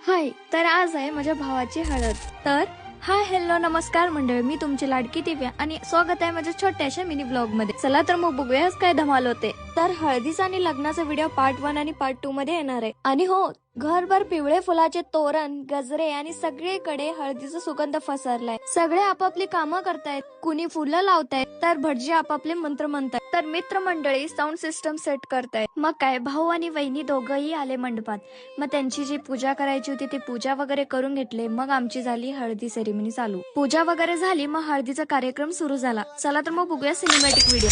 हाय, तर आज आहे माझ्या भावाची हळद. तर हाय हॅलो नमस्कार मंडळ, मी तुमची लाडकी दिव्या आणि स्वागत आहे माझ्या छोट्याशा मिनी ब्लॉग मध्ये. चला तर मग बघूया काय धमाल होते. तर हळदीचा आणि लग्नाचा व्हिडिओ पार्ट 1 आणि पार्ट 2 मध्ये येणार आहे. आणि हो, घरभर पिवळे फुलाचे तोरण, गजरे आणि सगळीकडे हळदीचा सुगंध पसरलाय. सगळे आपापली कामं करतायत, कुणी फुलं लावतायत, तर भटजी आपापले मंत्र म्हणतायत, तर मित्रमंडळी साऊंड सिस्टम सेट करतायत. मग काय, भाऊ आणि वहिनी दोघंही आले मंडपात. मग त्यांची जी पूजा करायची होती ती पूजा वगैरे करून घेतले. मग आमची झाली हळदी सेरेमनी चालू. पूजा वगैरे झाली, मग हळदीचा कार्यक्रम सुरू झाला. चला तर मग बघूया सिनेमॅटिक व्हिडिओ.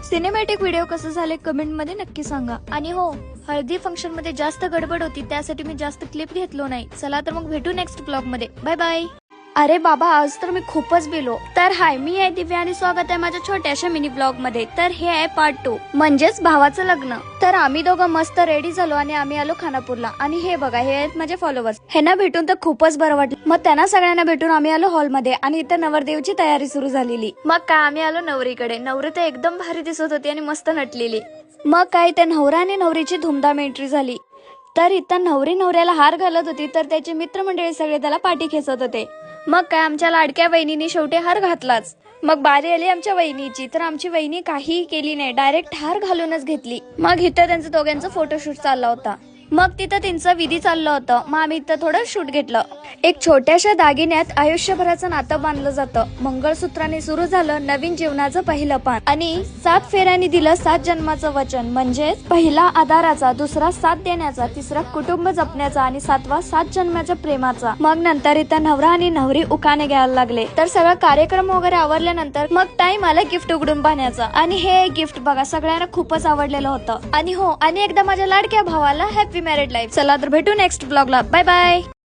सिनेमॅटिक व्हिडिओ कसं झाले कमेंट मध्ये नक्की सांगा. आणि हो, हळदी फंक्शन मध्ये जास्त गडबड होती, त्यासाठी मी जास्त क्लिप घेतलो नाही. चला तर मग भेटू नेक्स्ट ब्लॉग मध्ये. Bye bye. अरे बाबा, आज तर मी खूपच बिलो. तर हाय, मी आहे दिव्या आणि स्वागत आहे माझ्या छोट्याशा मिनी ब्लॉग मध्ये. तर हे आहे पार्ट 2 म्हणजेच भावाचं लग्न. तर आम्ही दोघं मस्त रेडी झालो आणि आम्ही आलो खानापूरला. आणि हे बघा, हे आहेत माझे फॉलोअर्स. ह्यांना भेटून तर खूपच बरं वाटलं. मग त्यांना सगळ्यांना भेटून आम्ही आलो हॉलमध्ये आणि इथं नवरदेवची तयारी सुरू झालेली. मग काय, आम्ही आलो नवरीकडे. नवरी तर एकदम भारी दिसत होती आणि मस्त नटलेली. मग काय, त्या नवरा आणि नवरीची धूमधाम एंट्री झाली. तर इथं नवरी नवऱ्याला हार घालत होती, तर त्याचे मित्रमंडळी सगळे त्याला पाठी खेचत होते. मग काय, आमच्या लाडक्या वहिनीने शेवटी हार घातलाच. मग बारी आली आमच्या वहिनीची. तर आमची वहिनी काहीही केली नाही, डायरेक्ट हार घालूनच घेतली. मग इथं त्यांचं दोघांचं फोटोशूट चालला होता. मग तिथं त्यांचं विधी चाललं होतं. मग आम्ही इथं थोडं शूट घेतलं. एक छोट्याशा दागिन्यात आयुष्यभराचं नातं बांधलं जातं. मंगळसूत्राने सुरू झालं नवीन जीवनाचं पहिलं पान. आणि 7 फेऱ्यांनी दिलं 7 जन्माचं वचन. म्हणजे पहिला आधाराचा, दुसरा साथ देण्याचा, तिसरा कुटुंब जपण्याचा आणि 7वा 7 जन्माच्या प्रेमाचा. मग नंतर इथं नवरा आणि नवरी उखाणे घ्यायला लागले. तर सगळा कार्यक्रम वगैरे आवरल्यानंतर मग टाइम आला गिफ्ट उघडून पाहण्याचा. आणि हे गिफ्ट बघा, सगळ्यांना खूपच आवडलेलं होतं. आणि हो, आणि एकदा माझ्या लाडक्या भावाला हॅपी मॅरिड लाईफ. चला तर भेटू नेक्स्ट ब्लॉगला. Bye bye.